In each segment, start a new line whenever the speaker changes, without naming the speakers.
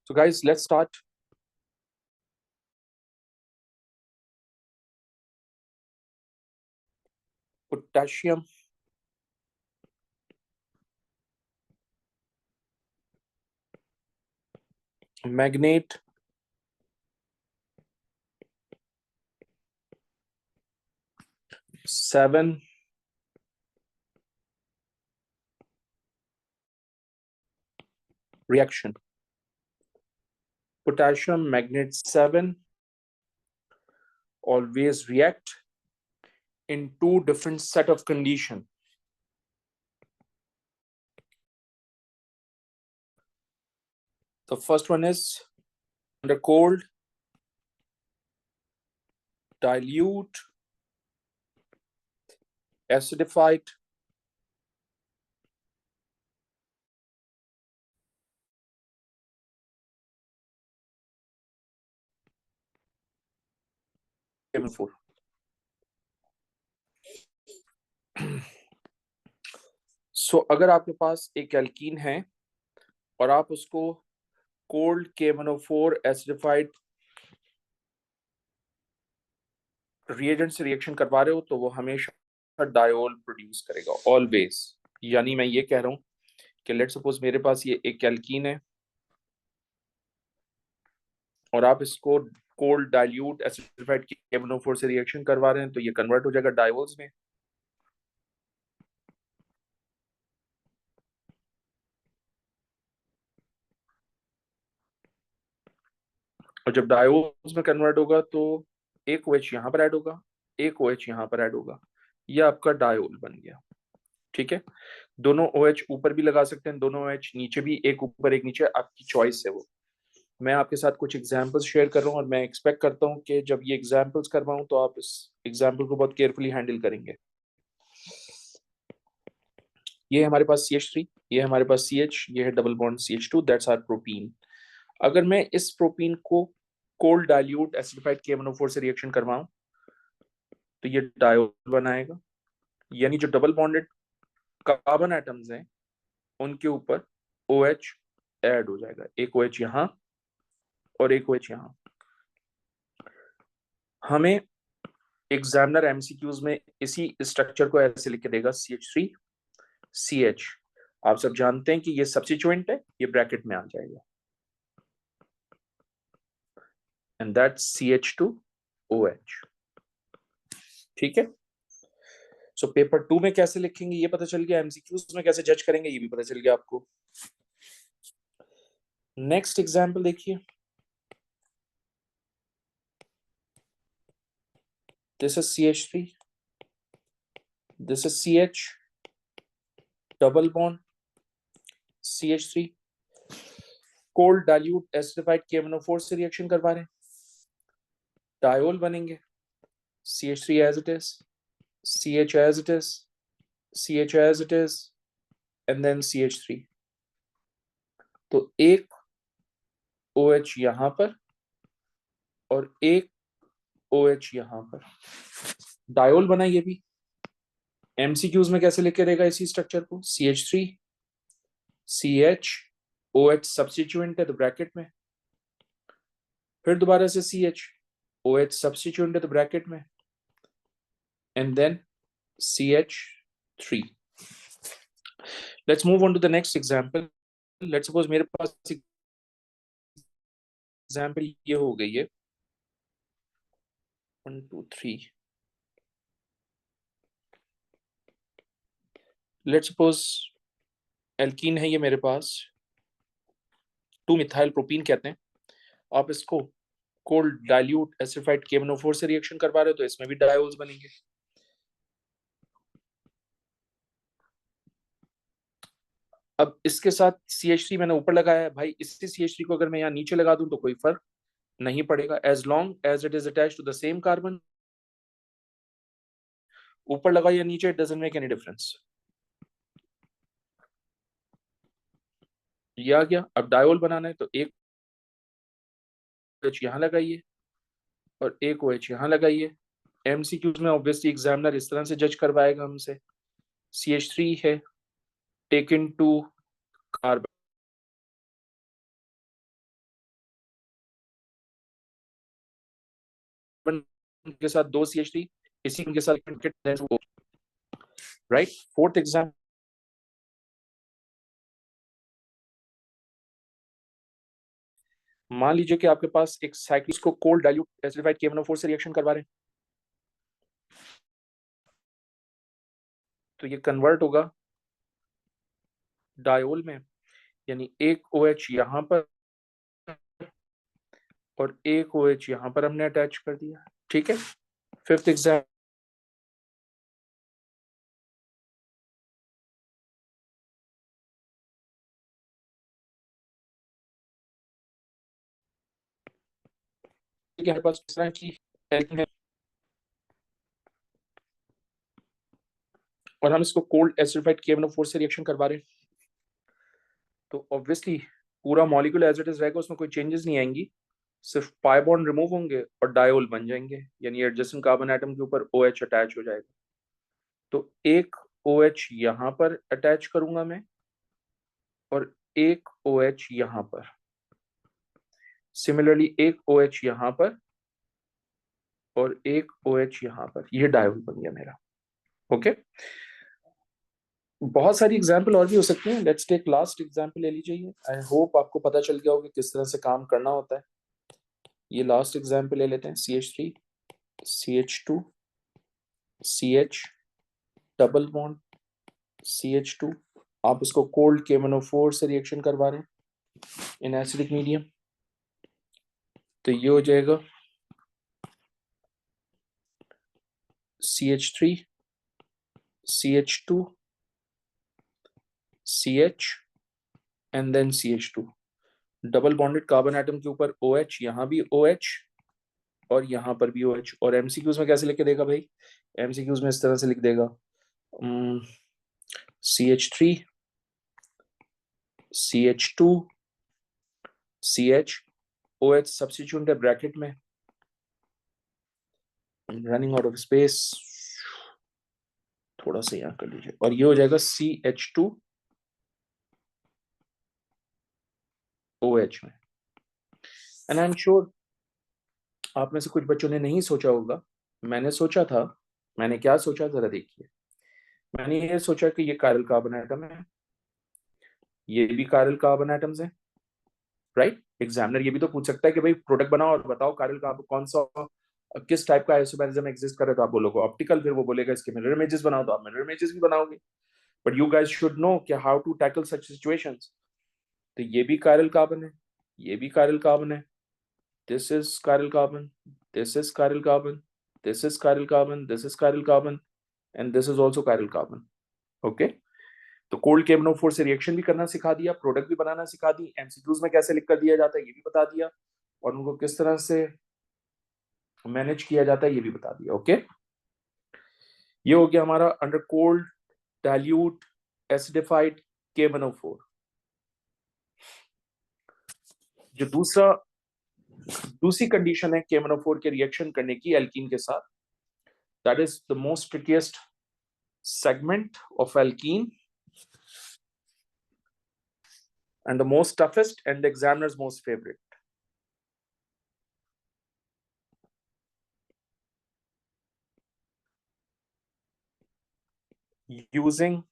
So guys, let's start. Potassium, magnate, seven, reaction. Potassium, magnate 7 always react in two different set of condition. The first one is under cold, dilute, acidified, KMnO4. सो अगर आपके पास एक alkene है और आप उसको cold KMnO4 acidified reagent से reaction करवा रहे हो तो वो हमेशा डायोल प्रोड्यूस करेगा ऑलवेज। यानी मैं ये कह रहा हूं कि लेट सपोज मेरे पास ये एक एल्कीन है और आप इसको कोल्ड डाइल्यूट एसिडिफाइड KMnO4 से रिएक्शन करवा रहे हैं तो ये कन्वर्ट हो जाएगा डायोल्स में। और जब डायोल्स में कन्वर्ट होगा तो एक OH यहाँ पर ऐड होगा, एक OH यहाँ पर ऐड होगा, ये आपका डायोल बन गया। ठीक है, दोनों OH ऊपर भी लगा सकते हैं, दोनों OH नीचे भी, एक ऊपर एक नीचे, आपकी चॉइस है वो। मैं आपके साथ कुछ एग्जांपल्स शेयर कर रहा हूँ और मैं एक्सपेक्ट करता हूँ कि जब ये एग्जांपल्स करवाऊँ तो आप इस एग्जांपल को बहुत केयरफुली हैंडल करेंगे। ये हमारे पास CH3, ये हमारे पास CH, ये है double bond CH2, that's our protein. अगर मैं इस प्रोटीन को कोल्ड डाइल्यूट एसिडिफाइड KMnO4 से रिएक्शन करवाऊं तो ये डायोल बनाएगा, यानी जो डबल बॉन्डेड कार्बन एटम्स हैं उनके ऊपर OH ऐड हो जाएगा, एक OH यहाँ और एक OH यहाँ। हमें एग्जामिनर MCQs में इसी स्ट्रक्चर को ऐसे लिख के देगा CH3 CH। आप सब जानते हैं कि ये सब्स्टिट्यूएंट है, ये ब्रैकेट में आ जाएगा एंड दैट्स CH2OH। ठीक है, सो पेपर 2 में कैसे लिखेंगे ये पता चल गया, MCQs में कैसे जज करेंगे ये भी पता चल गया आपको। नेक्स्ट एग्जांपल देखिए, this is CH3, this is CH, double bond CH3, cold dilute acidified KMnO4 से रिएक्शन करवा रहे हैं, डायोल बनेंगे, CH3 as it is, CH as it is, CH as it is, and then CH3। तो एक OH यहां पर और एक OH यहां पर, डायोल बना ये भी। MCQs में कैसे लिख के देगा इसी स्ट्रक्चर को, CH3 CH, OH सब्स्टिट्यूएंट है तो ब्रैकेट में, फिर दोबारा से CH, OH सब्स्टिट्यूएंट है तो ब्रैकेट में, and then CH3। Let's move on to the next example. Let's suppose मेरे पास एग्जांपल ये हो गई है 1 2 3। लेट्स सपोज एल्कीन है ये मेरे पास, 2 मिथाइल प्रोपीन कहते हैं। आप इसको कोल्ड डाइल्यूट एसिडिफाइड KMnO4 से रिएक्शन करवा रहे हो तो इसमें भी डायोल्स बनेंगे। अब इसके साथ CH3 मैंने ऊपर लगाया है, भाई इसी CH3 को अगर मैं यहाँ नीचे लगा दूं तो कोई फर्क नहीं पड़ेगा, as long as it is attached to the same carbon. ऊपर लगा या नीचे, it doesn't make any difference. ये आ गया। अब डायोल बनाना है तो एक OH यहाँ लगाइए और एक OH यहाँ लगाइए। MCQs में ऑब्वियसली एग्जामिनर इस तरह से जज करवाएगा हमसे, CH3 है टेकन टू कार्बन के साथ 2 CH3, इसी के साथ राइट। फोर्थ एग्जाम्पल, मान लीजिए कि आपके पास एक साइक्लिस को कोल्ड डाइल्यूट एसिडिफाइड KMnO4 से रिएक्शन करवा रहे हैं, तो ये कन्वर्ट होगा डायोल में, यानी एक OH यहां पर और एक OH यहां पर हमने अटैच कर दिया। ठीक है। फिफ्थ एग्जाम्पल, हमारे पास इस तरह की एल्कीन है और हम इसको कोल्ड एसिडिफाइड KMnO4 से रिएक्शन करवा रहे हैं, तो ऑब्वियसली पूरा मॉलिक्यूल एज इट इज रहेगा, उसमें कोई चेंजेस नहीं आएंगी, सिर्फ पाई बॉन्ड रिमूव होंगे और डायोल बन जाएंगे, यानी एडजेसेंट कार्बन एटम के ऊपर OH अटैच हो जाएगा। तो एक OH यहां पर अटैच करूंगा मैं और एक OH यहां पर, सिमिलरली एक OH यहां पर और एक OH यहां पर, ये डायोल बन गया मेरा। ओके। बहुत सारी एग्जाम्पल और भी हो सकती हैं, लेट्स टेक लास्ट एग्जाम्पल ले लीजिए। आई होप आपको पता चल गया होगा किस तरह से काम करना होता है। ये लास्ट एग्जाम्पल ले लेते हैं, CH3 CH2 CH double bond CH2, आप इसको कोल्ड KMnO4 से रिएक्शन करवा रहे हैं इन एसिडिक मीडियम, तो ये हो जाएगा CH3 CH2 CH and then CH2, double bonded carbon atom के ऊपर OH, यहां भी OH और यहां पर भी OH। और MCQs में कैसे लिख के देगा भाई? MCQs में इस तरह से लिख देगा, CH3 CH2 CH, OH substitute है ब्रैकेट में, रनिंग आउट ऑफ स्पेस, थोड़ा सा यहां कर लीजिए, और ये हो जाएगा CH2 OH में। एंड आई एम श्योर आप में से कुछ बच्चों ने नहीं सोचा होगा, मैंने सोचा था। मैंने क्या सोचा जरा देखिए, मैंने ये सोचा कि ये कायरल कार्बन एटम है, ये भी कायरल कार्बन एटम्स है, राइट। एग्जामिनर ये भी तो पूछ सकता है कि भाई प्रोडक्ट बनाओ और बताओ कायरल कार्बन कौन सा, किस टाइप का आइसोमेरिज्म एग्जिस्ट करे, तो आप बोलोगे ऑप्टिकल, फिर वो बोलेगा इसके मिरर इमेजेस बनाओ, तो आप मिरर इमेजेस भी बनाओगे। But you guys should know कि how to tackle such situations. तो ये भी कायरल कार्बन है, ये भी कायरल कार्बन है, this is chiral carbon, this is chiral carbon, this is chiral carbon, this is chiral carbon, and this is also chiral carbon. Okay, तो cold KMnO4 से reaction भी करना सिखा दिया, प्रोडक्ट भी बनाना सिखा दी, MCQs में कैसे लिख कर दिया जाता है ये भी बता दिया, और उनको किस तरह से मैनेज किया जाता है ये भी बता दिया। ओके, ये हो गया हमारा under cold dilute acidified KMnO4। जो दूसरी कंडीशन है KMnO4 के रिएक्शन करने की एल्कीन के साथ, that is the most ट्रिकीएस्ट segment of alkene and the most toughest and the examiner's most favorite. Using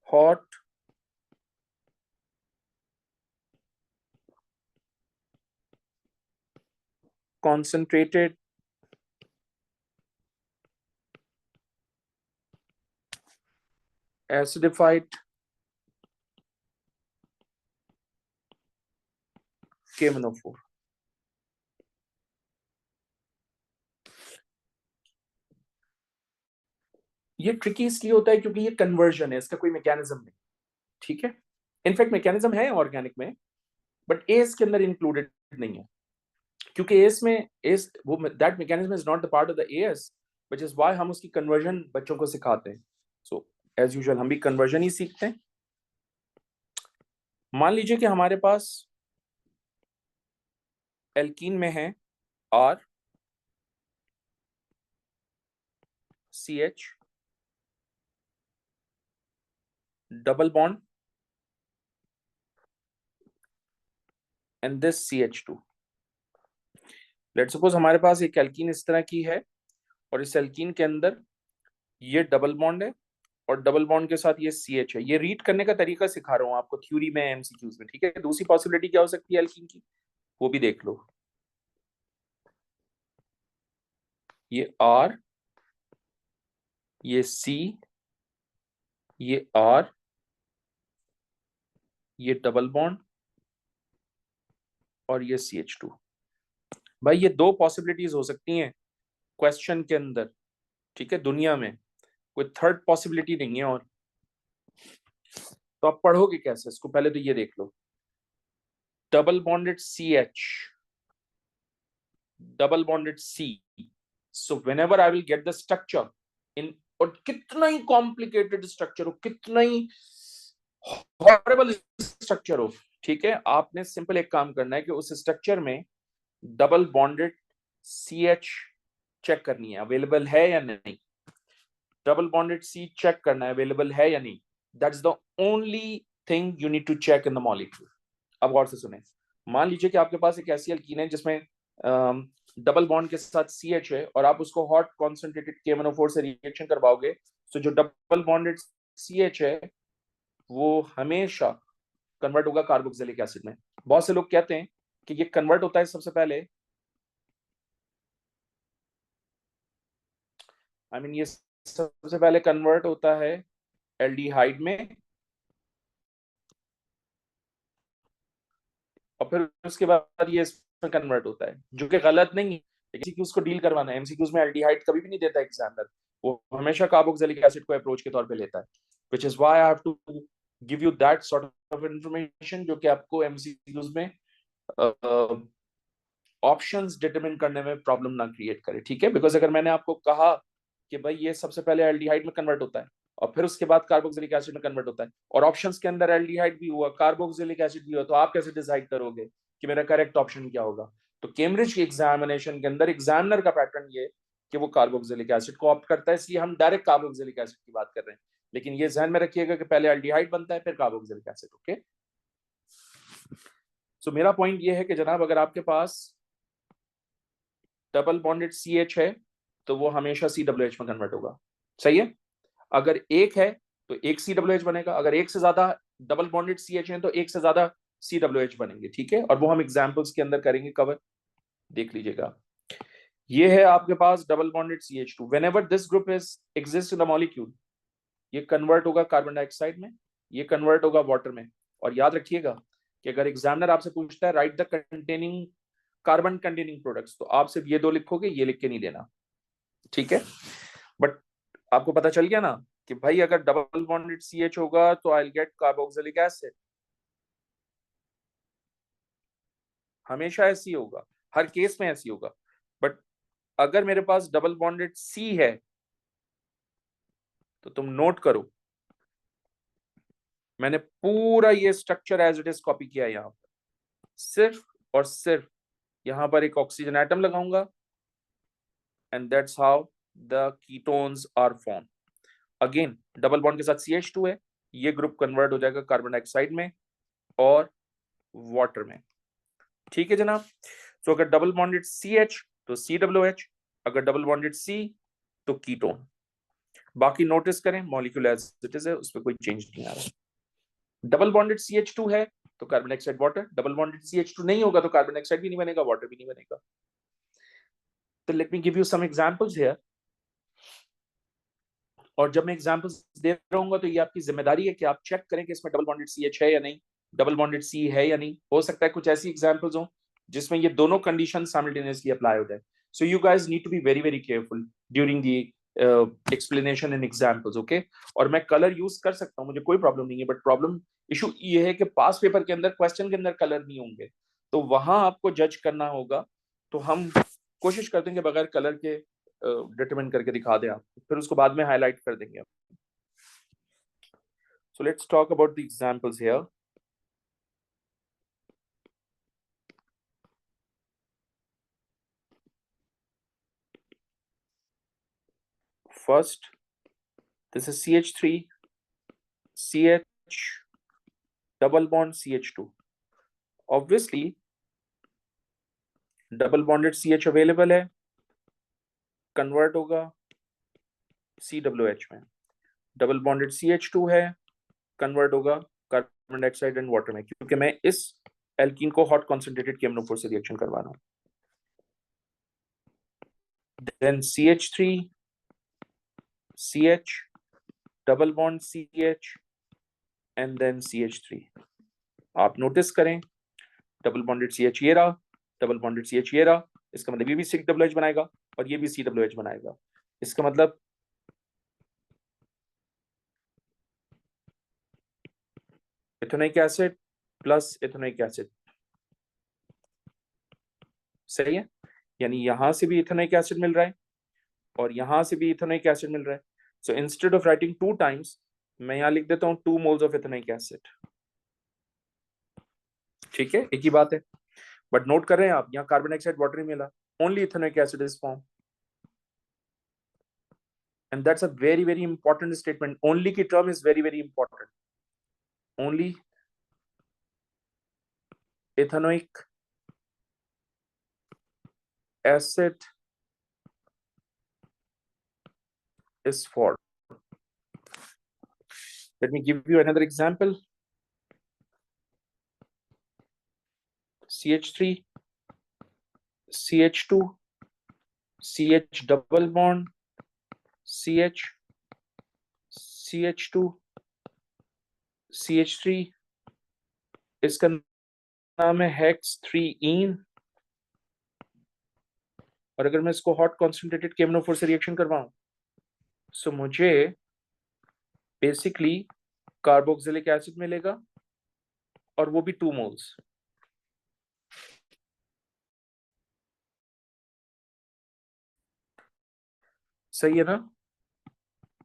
hot concentrated acidified KMnO4। ये ट्रिकी इसलिए होता है क्योंकि ये कन्वर्जन है, इसका कोई मैकेनिज्म नहीं। ठीक है, इनफैक्ट मैकेनिज्म है ऑर्गेनिक में, बट एस के अंदर इंक्लूडेड नहीं है, क्योंकि एस में एस वो that mechanism is not the part of the as, which is why हम उसकी कन्वर्जन बच्चों को सिखाते हैं। सो एज यूजुअल हम भी कन्वर्जन ही सीखते हैं। मान लीजिए कि हमारे पास एल्कीन में है R CH double bond and this CH2, let's suppose हमारे पास एक एल्कीन इस तरह की है और इस एल्कीन के अंदर ये डबल बॉन्ड है और डबल बॉन्ड के साथ ये CH है। ये रीड करने का तरीका सिखा रहा हूँ आपको थ्योरी में, MCQs में, ठीक है। दूसरी पॉसिबिलिटी क्या हो सकती है एल्कीन की, वो भी देख लो। ये R, ये C, ये R, ये डबल बॉन्ड और ये CH2। भाई ये दो पॉसिबिलिटीज हो सकती हैं क्वेश्चन के अंदर, ठीक है। दुनिया में कोई थर्ड पॉसिबिलिटी नहीं है। और तो आप पढ़ोगे कैसे इसको, पहले तो ये देख लो। Double bonded CH, double bonded C, so whenever I will get the structure in, और कितना ही कॉम्प्लिकेटेड स्ट्रक्चर हो, कितना ही हॉरेबल स्ट्रक्चर हो, ठीक है, आपने सिंपल एक काम करना है कि उस स्ट्रक्चर में डबल बॉन्डेड CH चेक करनी है, अवेलेबल है या नहीं। डबल बॉन्डेड C चेक करना है अवेलेबल है या नहीं। That's the only thing you need to check in the molecule. अब गौर से सुने, मान लीजिए कि आपके पास एक ऐसी एल्कीन है जिसमें डबल बॉन्ड के साथ CH है और आप उसको हॉट कॉन्सेंट्रेटेड KMnO4 से रिएक्शन करवाओगे, तो जो डबल बॉन्डेड CH है वो हमेशा कन्वर्ट होगा कार्बोक्सिलिक एसिड में। बहुत से लोग कहते हैं कि ये कन्वर्ट होता है सबसे पहले, ये सबसे पहले कन्वर्ट होता है एल्डिहाइड में और फिर उसके बाद ये इसमें कन्वर्ट होता है, जो कि गलत नहीं है, लेकिन MCQs को डील करवाना है। MCQs में एल्डिहाइड कभी भी नहीं देता एग्जामिनर, वो हमेशा कार्बोक्सिलिक एसिड को अप्रोच के तौर पे लेता है, which is why I have to give you that sort of information जो कि आपको MCQs में ऑप्शंस डिटरमिन करने में प्रॉब्लम ना क्रिएट करे, ठीक है। बिकॉज अगर मैंने आपको कहा कि भाई ये सबसे पहले एल्डिहाइड में कन्वर्ट होता है और फिर उसके बाद कार्बोक्सिलिक एसिड में कन्वर्ट होता है और ऑप्शंस के अंदर एल्डिहाइड भी हुआ, कार्बोक्सिलिक एसिड भी हुआ, तो आप कैसे डिसाइड करोगे कि मेरा करेक्ट ऑप्शन क्या होगा। तो कैम्ब्रिज की एग्जामिनेशन के अंदर एग्जामिनर का पैटर्न ये कि वो कार्बोक्सिलिक एसिड को ऑप्ट करता है, इसलिए हम डायरेक्ट कार्बोक्सिलिक एसिड की बात कर रहे हैं। लेकिन ये ध्यान में रखिएगा कि पहले एल्डिहाइड बनता है फिर कार्बोक्सिलिक एसिड, ओके। सो मेरा पॉइंट ये है कि जनाब अगर आपके पास डबल बॉन्डेड CH है तो वो हमेशा CWH में कन्वर्ट होगा, सही है। अगर एक है तो एक CWH बनेगा, अगर एक से ज्यादा डबल बॉन्डेड CH है तो एक से ज्यादा CWH बनेंगे, ठीक है। और वो हम एग्जांपल्स के अंदर करेंगे कवर, देख लीजिएगा। ये है आपके पास double bonded CH2, whenever this group is exist in the molecule, ये कन्वर्ट होगा कार्बन डाइऑक्साइड में, ये कन्वर्ट होगा वाटर में। और याद रखिएगा कि अगर एग्जामिनर आपसे पूछता है right the containing carbon containing products, तो आप सिर्फ ये दो लिखोगे, ये लिख के नहीं देना, ठीक है। बट आपको पता चल गया ना कि भाई अगर डबल बॉन्डेड CH होगा तो I will get carboxylic acid, हमेशा ऐसी होगा, हर केस में ऐसी होगा। बट अगर मेरे पास डबल बॉन्डेड C है तो तुम नोट करो, मैंने पूरा ये structure as it is copy किया है। यहां पर सिर्फ और सिर्फ यहां पर एक ऑक्सीजन एटम लगाऊंगा and that's how the ketones are form. Again double bond के साथ CH2 है, ये ग्रुप कन्वर्ट हो जाएगा कार्बन डाइऑक्साइड में और वाटर में, ठीक है जनाब। तो अगर डबल बॉन्डेड CH तो CWH, अगर डबल बॉन्डेड C तो कीटोन। बाकी नोटिस करें मॉलिक्यूल एज इट इज है, उसमें कोई चेंज नहीं आ रहा। डबल बॉन्डेड CH2 है तो carbon dioxide water, double bonded CH2 नहीं होगा तो कार्बन डाइऑक्साइड भी नहीं बनेगा, वाटर भी नहीं बनेगा। तो let me give you some examples here. और जब मैं एग्जांपल्स दे रहा हूँ तो ये आपकी जिम्मेदारी है कि आप चेक करें कि इसमें डबल बॉन्डेड CH है या नहीं, डबल बॉन्डेड C है या नहीं। हो सकता है कुछ ऐसी एग्जांपल्स हो जिसमें ये दोनों कंडीशन साइमल्टेनियसली अप्लाई हो जाए। So you guys need to be very very careful during the explanation and examples, okay. और मैं कलर यूज कर सकता हूँ, मुझे कोई प्रॉब्लम नहीं है, बट प्रॉब्लम इशू ये है कि पास पेपर के अंदर क्वेश्चन के अंदर कलर नहीं होंगे, तो वहां आपको जज करना होगा। तो हम कोशिश करते हैं कि बगैर कलर के डिटरमिन करके दिखा दें आप, फिर उसको बाद में हाईलाइट कर देंगे। So let's talk about the examples here. First, this is CH3, CH, double bond CH2. Obviously, double bonded CH available है, कन्वर्ट होगा COH में। डबल बॉन्डेड CH2 है, कन्वर्ट होगा कार्बन डाइऑक्साइड एंड वाटर में, क्योंकि मैं इस एल्कीन को हॉट कॉन्सेंट्रेटेड KMnO4 से रिएक्शन करवा रहा हूं। Then CH3 CH double bond CH and then CH3। आप नोटिस करें, डबल बॉन्डेड CH ये रहा, डबल बॉन्डेड CH ये रहा, इसका मतलब ये भी COH बनाएगा और ये भी COH बनाएगा। इसका मतलब ethanoic acid plus ethanoic acid, सही है। यानी यहां से भी इथेनोइक एसिड मिल रहा है और यहां से भी इथेनोइक एसिड मिल रहा है। So instead of writing 2 times, मैं यहां लिख देता हूं 2 मोल्स ऑफ इथेनोइक एसिड। ठीक है, एक ही बात है। बट नोट कर रहे हैं आप, यहाँ कार्बन डाइऑक्साइड वाटर ही मिला, only ethanoic acid is form, and that's a very very important statement. Only key term is very very important. Only ethanoic acid is formed. Let me give you another example. CH3 CH2 CH double bond CH CH2 CH3, इसका नाम है hex 3ene। और अगर मैं इसको hot concentrated KMnO4 से reaction करवाऊं, सो मुझे basically carboxylic acid मिलेगा और वो भी 2 मोल्स। सही है ना?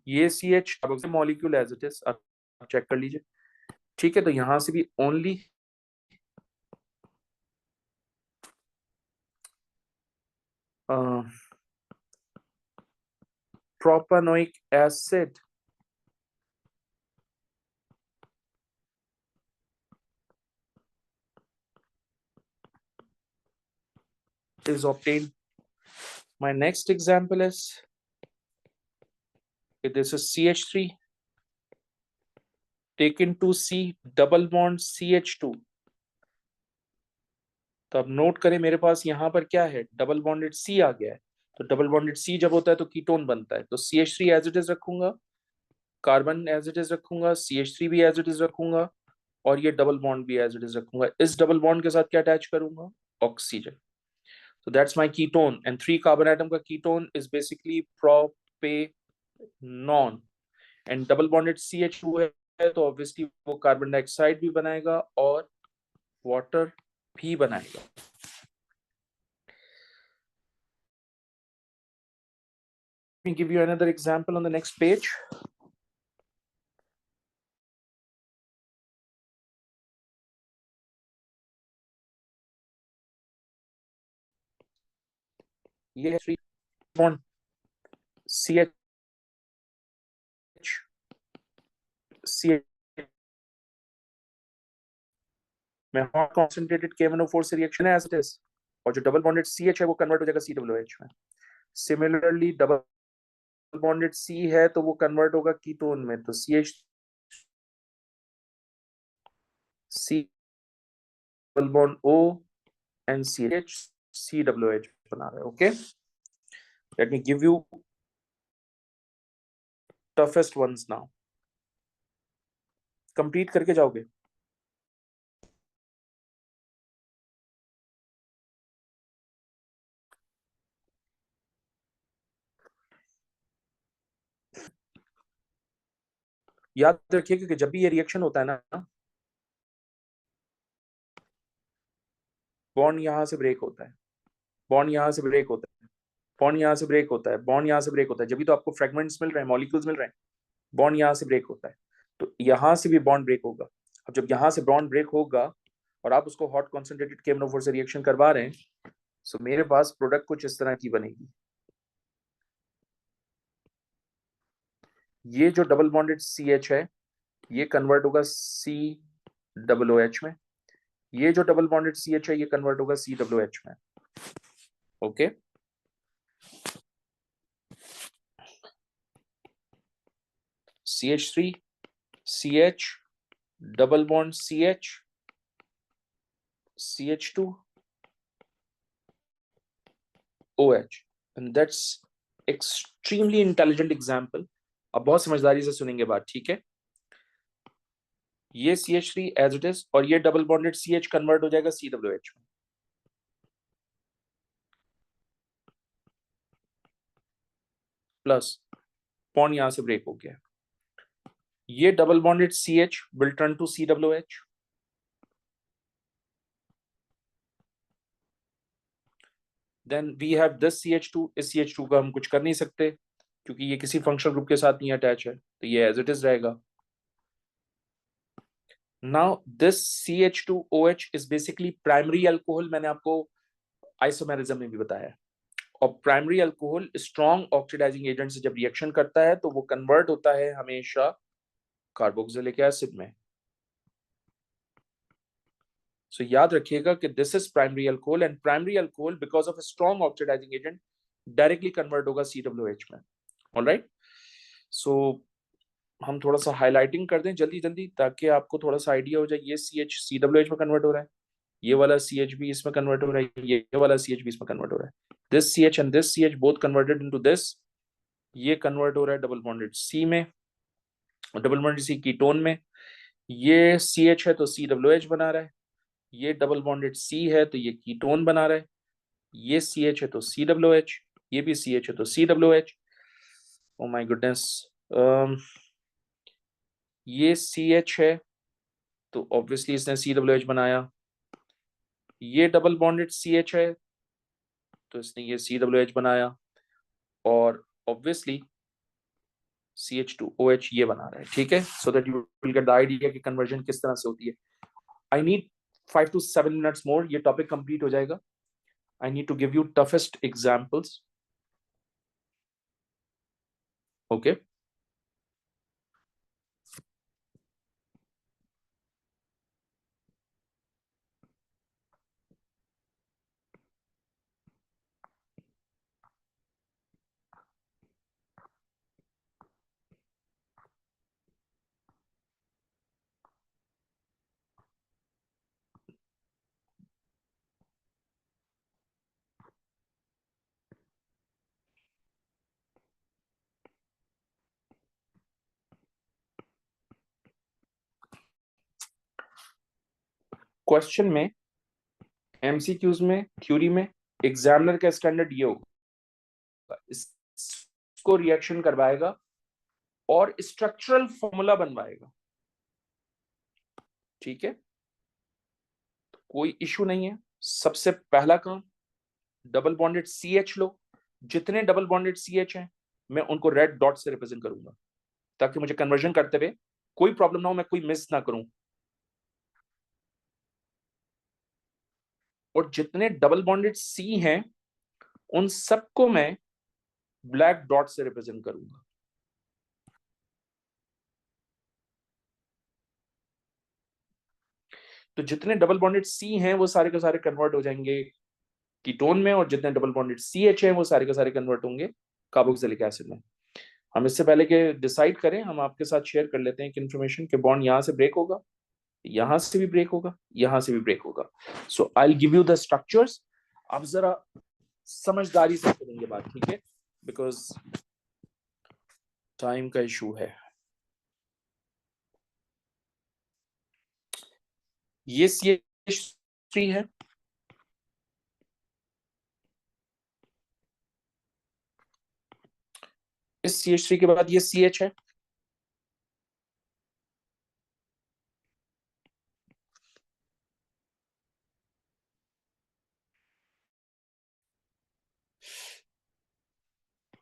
ये CH molecule as it is, आप चेक कर लीजिए। ठीक है, तो यहां से भी only propanoic acid is obtained. My next example is, this is CH3 taken to C double bond CH2। तो अब नोट करें, मेरे पास यहाँ पर क्या है, डबल बॉन्डेड C आ गया है। तो डबल बॉन्डेड C जब होता है तो कीटोन बनता है, तो CH3 एज इट इज रखूंगा, कार्बन एज इट इज रखूंगा, CH3 भी एज इट इज रखूंगा और ये डबल बॉन्ड भी एज इट इज रखूंगा। इस डबल बॉन्ड के साथ क्या अटैच करूंगा, oxygen. So that's my ketone, and 3 carbon atom का ketone is basically propanone, and double bonded CH2 है तो obviously वो कार्बन डाइऑक्साइड भी बनाएगा और वाटर भी बनाएगा। Let me give you another example on the next page. ये है 3 bond CH CH में हॉट कॉन्सेंट्रेटेड KMnO4 से रिएक्शन है एज इट इज, और जो डबल बॉन्डेड CH है वो कन्वर्ट हो जाएगा COH में। सिमिलरली डबल बॉन्डेड C है तो वो कन्वर्ट होगा कीटोन में, तो CH C double bond O and CH COH बना रहे हैं। Okay, let me give you toughest ones now. Complete करके जाओगे। याद रखिए कि जब भी ये रिएक्शन होता है ना, बॉन्ड यहां से ब्रेक होता है, बॉन्ड यहां से ब्रेक होता है, बॉन्ड यहां से ब्रेक होता है, बॉन्ड यहां से ब्रेक होता है, जब भी तो आपको फ्रेगमेंट्स मिल रहे हैं, मॉलिक्यूल्स मिल रहे हैं, बॉन्ड यहां से ब्रेक होता है, तो यहां से भी बॉन्ड ब्रेक होगा। अब जब यहां से बॉन्ड ब्रेक होगा और आप उसको हॉट कॉन्सेंट्रेटेड KMnO4 से रिएक्शन करवा रहे हैं, सो मेरे पास प्रोडक्ट कुछ इस तरह की बनेगी। ये जो डबल बॉन्डेड CH है ये कन्वर्ट होगा COOH में, ये जो डबल बॉन्डेड CH है ये कन्वर्ट होगा COH में। Okay, CH3 CH double bond CH2 OH, and that's extremely intelligent example. अब बहुत समझदारी से सुनेंगे बात, ठीक है। ये CH3 एज इट इज और ये डबल बॉन्डेड CH कन्वर्ट हो जाएगा CWH में, प्लस बॉन्ड यहां से ब्रेक हो गया। ये double bonded CH will turn to CWH, then we have this CH2। इस CH2 का हम कुछ कर नहीं सकते क्योंकि ये किसी फंक्शनल ग्रुप के साथ नहीं अटैच है, तो ये एज इट इज रहेगा। Now this CH2OH is basically primary alcohol, मैंने आपको आइसोमेरिज्म में भी बताया। और primary alcohol strong oxidising agent से जब रिएक्शन करता है तो वो कन्वर्ट होता है हमेशा कार्बोक्सिलिक एसिड में। सो याद रखिएगा कि this is primary alcohol, and primary alcohol because of strong oxidising agent directly convert होगा CWH में। ऑलराइट, सो हम थोड़ा सा हाईलाइटिंग कर दें जल्दी जल्दी ताकि आपको थोड़ा सा आइडिया हो जाए। ये CH CWH में कन्वर्ट हो रहा है, ये वाला CH भी इसमें कन्वर्ट हो रहा है, ये वाला CH भी इसमें कन्वर्ट हो रहा है। This CH and this CH both converted into this. ये कन्वर्ट हो रहा है डबल बॉन्डेड C में, डबल बॉन्डेड C कीटोन में। ये CH है तो CWH बना रहा है, ये डबल बॉन्डेड C है तो ये कीटोन बना रहा है। ये CH है तो CWH, ये भी CH है तो CWH। ओ माय गुडनेस, ये CH है तो ऑब्वियसली इसने CWH बनाया। ये डबल बॉन्डेड CH है तो इसने ये CWH बनाया, और ऑब्वियसली CH2OH ये बना रहा है, ठीक है। So that you will get the idea कि कन्वर्जन किस तरह से होती है। I need 5 to 7 minutes more, ये टॉपिक कंप्लीट हो जाएगा। I need to give you toughest examples, okay. Question में, MCQs में, थ्योरी में, एग्जामिनर का स्टैंडर्ड ये होगा, इसको रिएक्शन करवाएगा और स्ट्रक्चरल फॉर्मूला बनवाएगा, ठीक है। तो कोई इशू नहीं है। सबसे पहला काम, डबल बॉन्डेड CH लो। जितने डबल बॉन्डेड CH हैं मैं उनको रेड डॉट से रिप्रेजेंट करूंगा ताकि मुझे कन्वर्जन करते हुए कोई प्रॉब्लम ना हो, मैं कोई मिस ना करूं। और जितने डबल बॉन्डेड C हैं उन सबको मैं ब्लैक डॉट से रिप्रेजेंट करूंगा। तो जितने डबल बॉन्डेड C हैं वो सारे के सारे कन्वर्ट हो जाएंगे कीटोन में, और जितने डबल बॉन्डेड CH हैं वो सारे के सारे कन्वर्ट होंगे कार्बोक्सिलिक एसिड में। हम इससे पहले के डिसाइड करें, हम आपके साथ शेयर कर लेते हैं कि इन्फॉर्मेशन के बॉन्ड यहां से ब्रेक होगा, यहां से भी ब्रेक होगा, यहां से भी ब्रेक होगा। So I give you the structures. अब जरा समझदारी से करेंगे बात, ठीक है, बिकॉज टाइम का इशू है। ये CH3 है, इस CH3 के बाद ये CH है,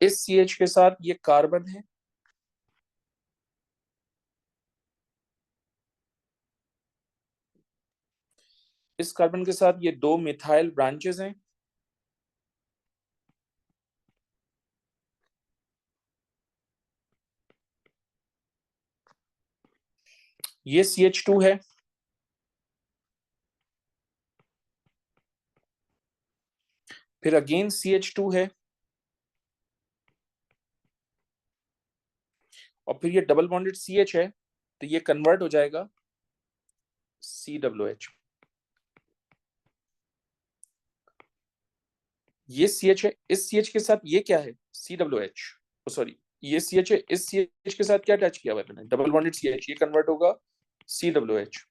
इस CH के साथ ये कार्बन है, इस कार्बन के साथ ये दो मिथाइल ब्रांचेस हैं, ये CH2 है, फिर अगेन CH2 है, और फिर ये डबल बॉन्डेड CH है, तो ये कन्वर्ट हो जाएगा COOH। ये CH है, इस CH के साथ ये क्या है, COOH, सॉरी ये CH है, इस CH के साथ क्या अटैच किया हुआ है मैंने, डबल बॉन्डेड CH, ये कन्वर्ट होगा COOH।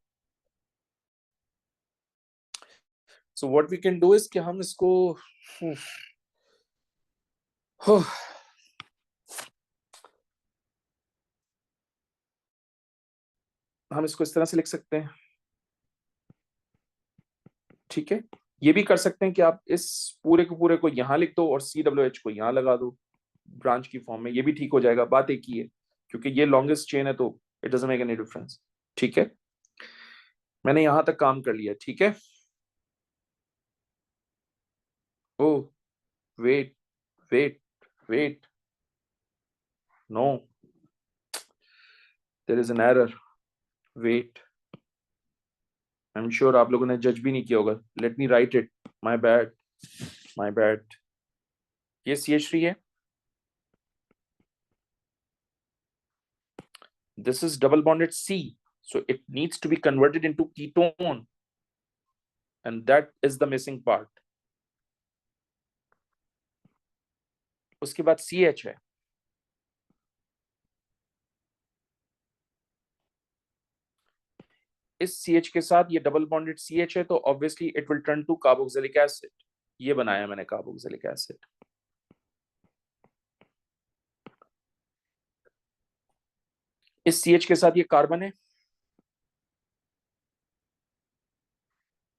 So what we can do is कि हम इसको हम इसको इस तरह से लिख सकते हैं, ठीक है। ये भी कर सकते हैं कि आप इस पूरे के पूरे को यहां लिख दो और COOH को यहां लगा दो ब्रांच की फॉर्म में, ये भी ठीक हो जाएगा, बात एक ही है, क्योंकि ये लॉन्गेस्ट चेन है तो it doesn't make any difference, ठीक है। मैंने यहां तक काम कर लिया, ठीक है। Oh wait wait wait, no, there is an error, wait, I am sure आप लोगों ने जज भी नहीं किया होगा, let me write it, my bad my bad. ये CH3 है, this is double bonded C, so it needs to be converted into ketone, and that is the missing part. उसके बाद CH है, इस CH के साथ ये डबल बॉन्डेड CH है, तो obviously it will turn to carboxylic acid, ये बनाया मैंने कार्बोक्सिलिक एसिड। इस CH के साथ ये कार्बन है,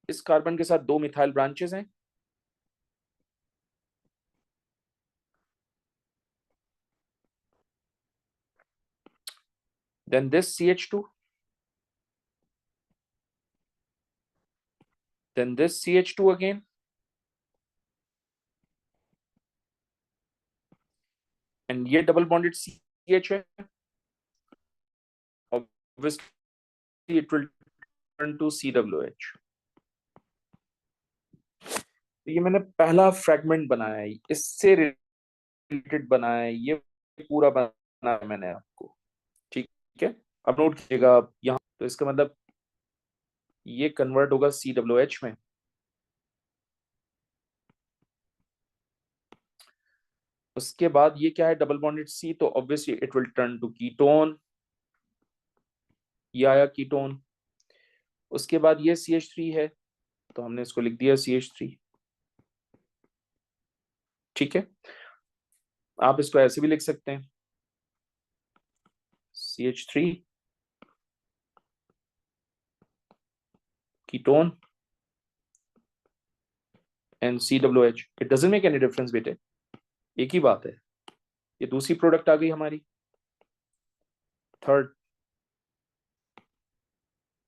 इस कार्बन के साथ दो मिथाइल ब्रांचेस हैं, then this CH2, then this CH2 again, and ये डबल बॉन्डेड CH है, obviously it will turn to COOH। तो ये मैंने पहला फ्रेगमेंट बनाया है, इससे रिलेटेड बनाया है, ये पूरा बनाया है मैंने आपको, ठीक है। अब नोट कीजिएगा आप यहाँ, तो इसका मतलब ये कन्वर्ट होगा COOH में, उसके बाद ये क्या है, डबल बॉन्डेड C, तो obviously it will turn to ketone, ये आया कीटोन। उसके बाद ये CH3 है, तो हमने इसको लिख दिया CH3, ठीक है। आप इसको ऐसे भी लिख सकते हैं, CH3 ketone and COOH, it doesn't make any difference बेटे, एक ही बात है। ये दूसरी प्रोडक्ट आ गई हमारी, थर्ड,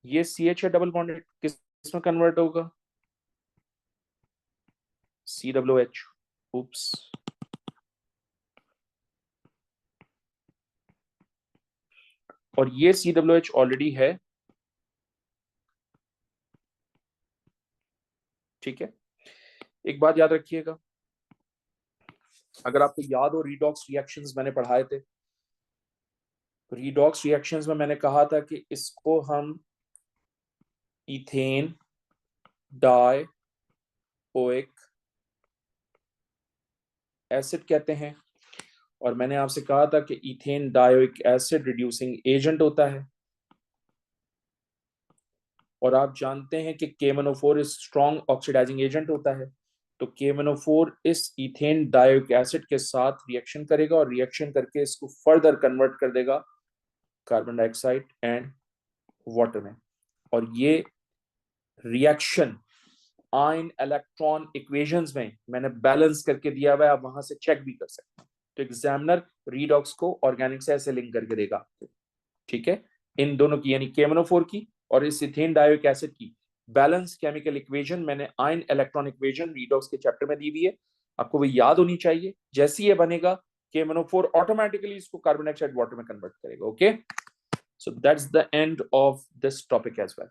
ये CH है डबल बॉन्डेड, किस में कन्वर्ट होगा, COOH, oops, और ये COOH ऑलरेडी है, ठीक है। एक बात याद रखिएगा, अगर आपको याद हो रीडॉक्स रिएक्शंस मैंने पढ़ाए थे, तो रीडॉक्स रिएक्शंस में मैंने कहा था कि इसको हम इथेन डाइओइक एसिड कहते हैं, और मैंने आपसे कहा था कि ethane dioic acid reducing agent होता है, और आप जानते हैं कि KMnO4 इस स्ट्रॉन्ग ऑक्सीडाइजिंग एजेंट होता है, तो KMnO4 इस इथेन डाइओइक एसिड के साथ रिएक्शन करेगा और रिएक्शन करके इसको फर्दर कन्वर्ट कर देगा कार्बन डाइऑक्साइड एंड वाटर में, और ये रिएक्शन आयन इलेक्ट्रॉन इक्वेशंस में मैंने बैलेंस करके दिया हुआ है, आप वहां से चेक भी कर सकते हैं। तो एग्जामिनर रीडॉक्स को ऑर्गेनिक से ऐसे लिंक करके देगा आपको, ठीक है। इन दोनों की यानी KMnO4 की और इस इथेन डाइओइक एसिड की बैलेंस केमिकल इक्वेशन मैंने आयन इलेक्ट्रॉन इक्वेशन रीडॉक्स के चैप्टर में दी हुई है, आपको वो याद होनी चाहिए। जैसे ये बनेगा KMnO4 ऑटोमेटिकली इसको कार्बन डाइऑक्साइड वाटर में कन्वर्ट करेगा, okay. So that's the end of this topic as well.